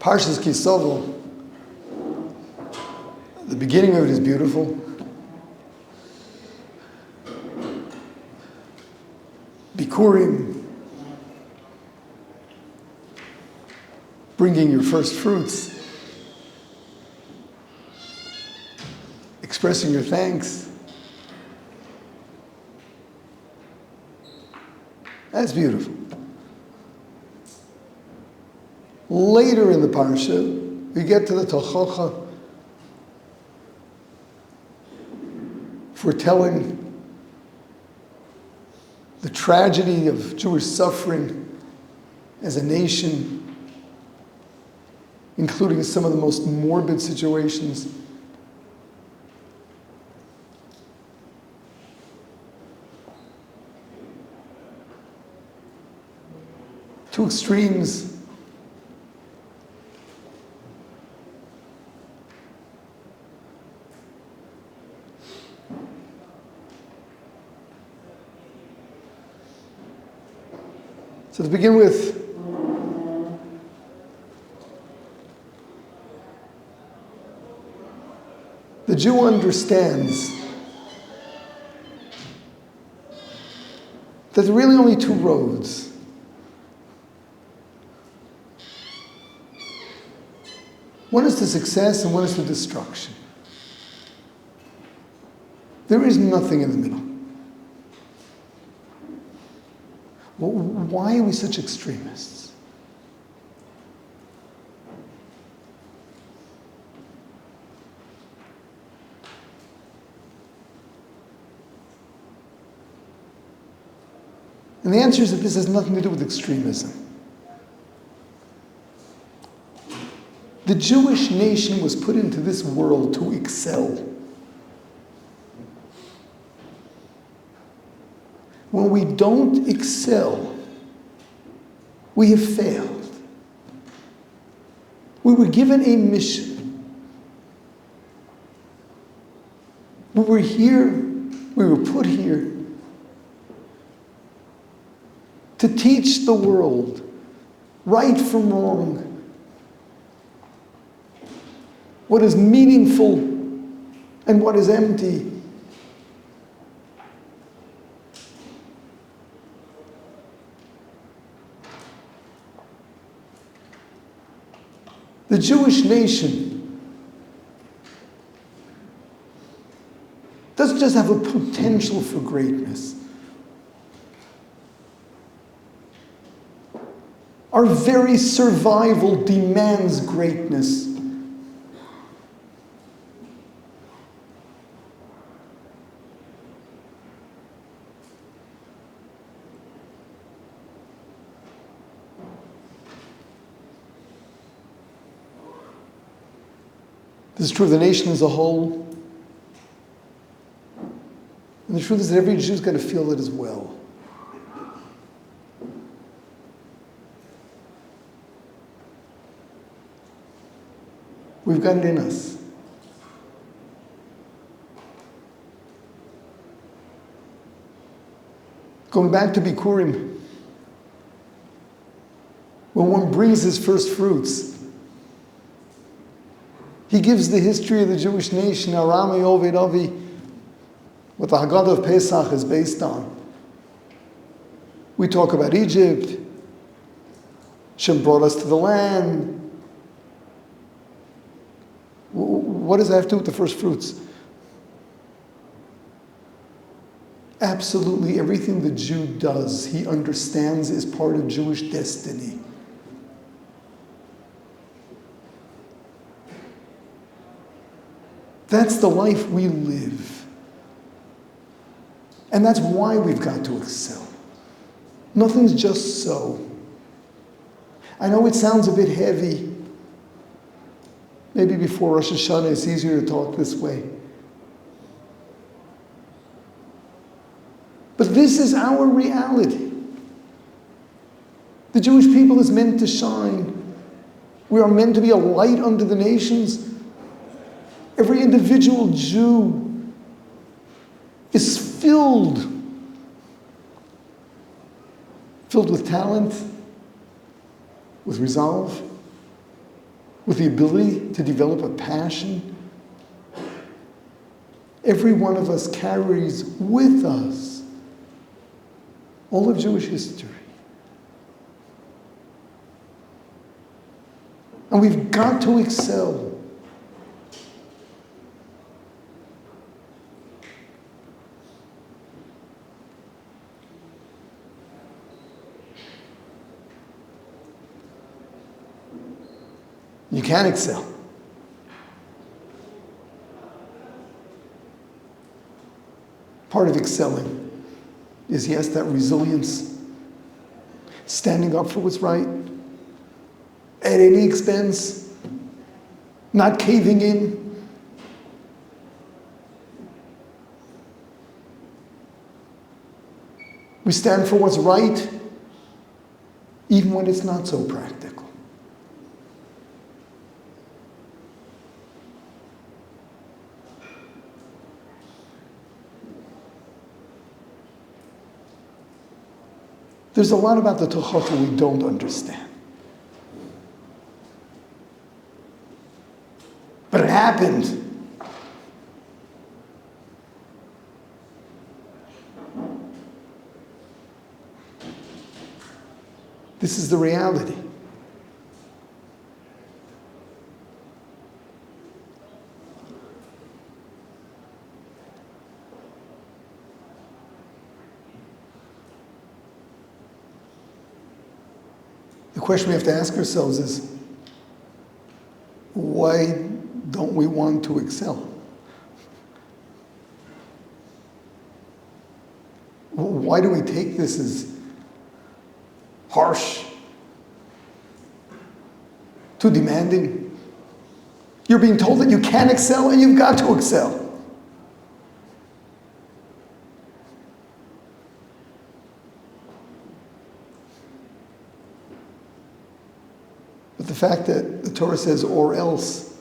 Parshas Ki Savo, the beginning of it is beautiful. Bikurim, bringing your first fruits, expressing your thanks. That's beautiful. Later in the parsha, we get to the Tochacha, foretelling the tragedy of Jewish suffering as a nation, including some of the most morbid situations. Two extremes. So to begin with, the Jew understands that there are really only two roads. One is to success and one is to destruction. There is nothing in the middle. Well, why are we such extremists? And the answer is that this has nothing to do with extremism. The Jewish nation was put into this world to excel. When we don't excel, we have failed. We were given a mission. We were here, we were put here to teach the world right from wrong, what is meaningful and what is empty. The Jewish nation doesn't just have a potential for greatness. Our very survival demands greatness. This is true of the nation as a whole. And the truth is that every Jew's got to feel it as well. We've got it in us. Going back to Bikurim, when one brings his first fruits, he gives the history of the Jewish nation, Arami Oved Avi, what the Haggadah of Pesach is based on. We talk about Egypt. Hashem brought us to the land. What does that have to do with the first fruits? Absolutely everything the Jew does, he understands is part of Jewish destiny. That's the life we live. And that's why we've got to excel. Nothing's just so. I know it sounds a bit heavy. Maybe before Rosh Hashanah it's easier to talk this way. But this is our reality. The Jewish people is meant to shine. We are meant to be a light unto the nations. Every individual Jew is filled with talent, with resolve. with the ability to develop a passion. Every one of us carries with us all of Jewish history. And we've got to excel. You can excel. Part of excelling is, yes, that resilience, standing up for what's right, at any expense, not caving in. We stand for what's right, even when it's not so practical. There's a lot about the Tochacha we don't understand. But it happened. This is the reality. The question we have to ask ourselves is, why don't we want to excel? Why do we take this as harsh, too demanding? You're being told that you can excel and you've got to excel. But the fact that the Torah says, or else,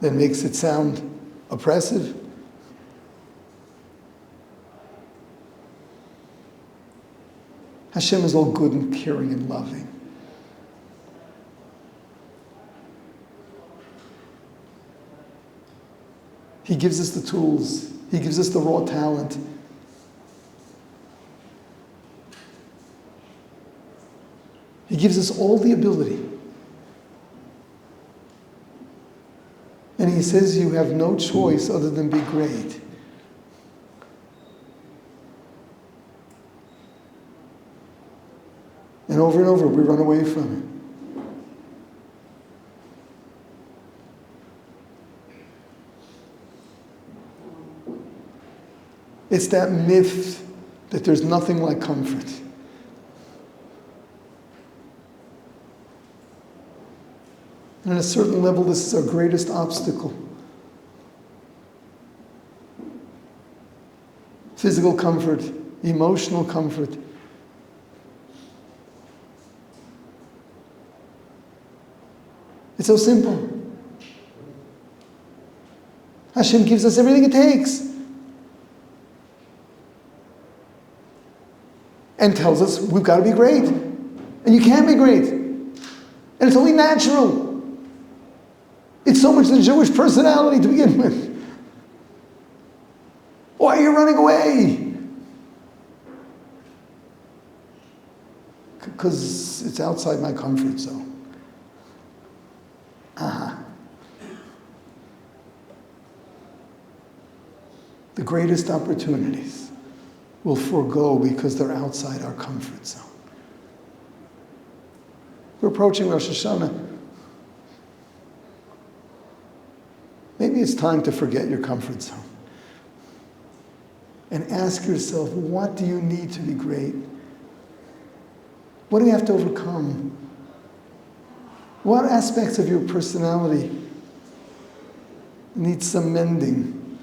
that makes it sound oppressive. Hashem is all good and caring and loving. He gives us the tools. He gives us the raw talent. He gives us all the ability. And he says you have no choice other than be great. And over we run away from it. It's that myth that there's nothing like comfort. And on a certain level, this is our greatest obstacle. Physical comfort, emotional comfort. It's so simple. Hashem gives us everything it takes. And tells us we've got to be great. And you can be great. And it's only natural. It's so much the Jewish personality to begin with. Why are you running away? Because it's outside my comfort zone. The greatest opportunities will forego because they're outside our comfort zone. We're approaching Rosh Hashanah. Maybe it's time to forget your comfort zone and ask yourself, what do you need to be great? What do you have to overcome? What aspects of your personality need some mending?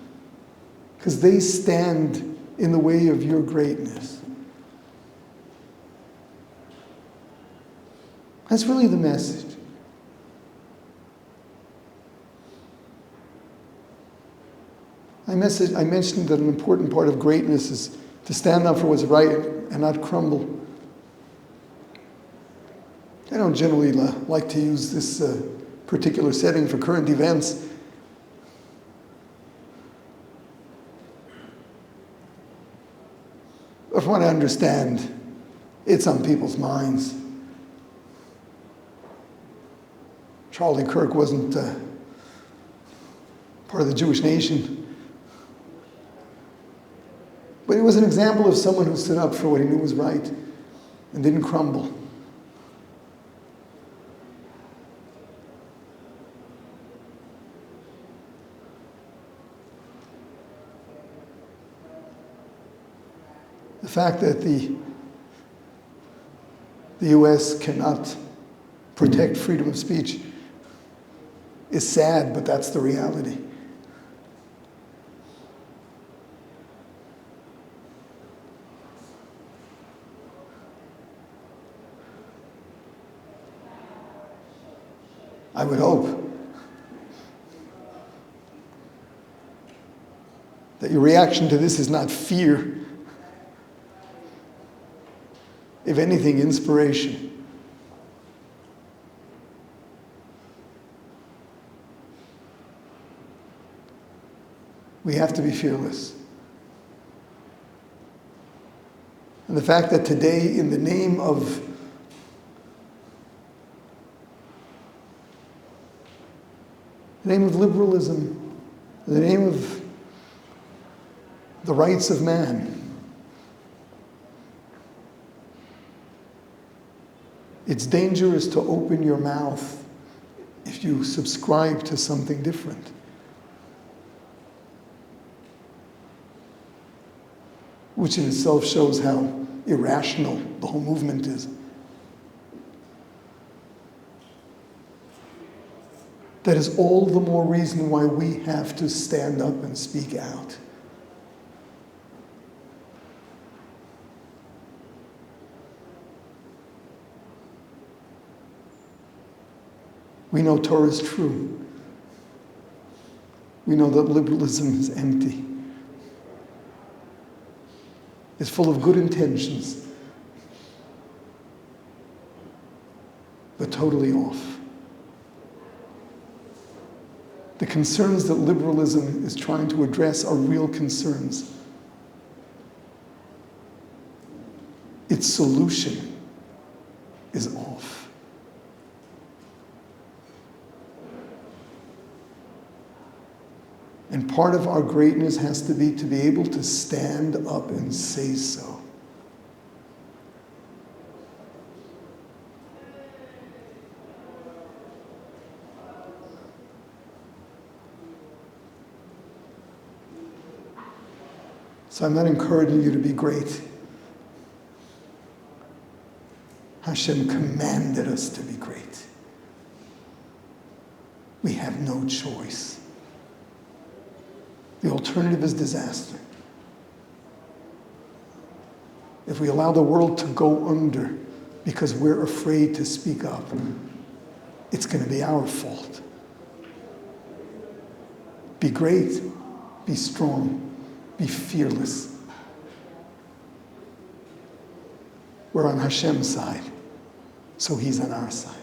Because they stand in the way of your greatness. That's really the message. I mentioned that an important part of greatness is to stand up for what's right and not crumble. I don't generally like to use this particular setting for current events. But from what I understand, it's on people's minds. Charlie Kirk wasn't part of the Jewish nation. But he was an example of someone who stood up for what he knew was right and didn't crumble. The fact that the U.S. cannot protect freedom of speech is sad, but that's the reality. I would hope that your reaction to this is not fear. If anything, inspiration. We have to be fearless. And the fact that today, in the name of liberalism, in the name of the rights of man, it's dangerous to open your mouth if you subscribe to something different. Which in itself shows how irrational the whole movement is. That is all the more reason why we have to stand up and speak out. We know Torah is true. We know that liberalism is empty. It's full of good intentions, but totally off. The concerns that liberalism is trying to address are real concerns. Its solution is off. And part of our greatness has to be able to stand up and say so. So I'm not encouraging you to be great. Hashem commanded us to be great. We have no choice. The alternative is disaster. If we allow the world to go under because we're afraid to speak up, it's going to be our fault. Be great, be strong, be fearless. We're on Hashem's side, so He's on our side.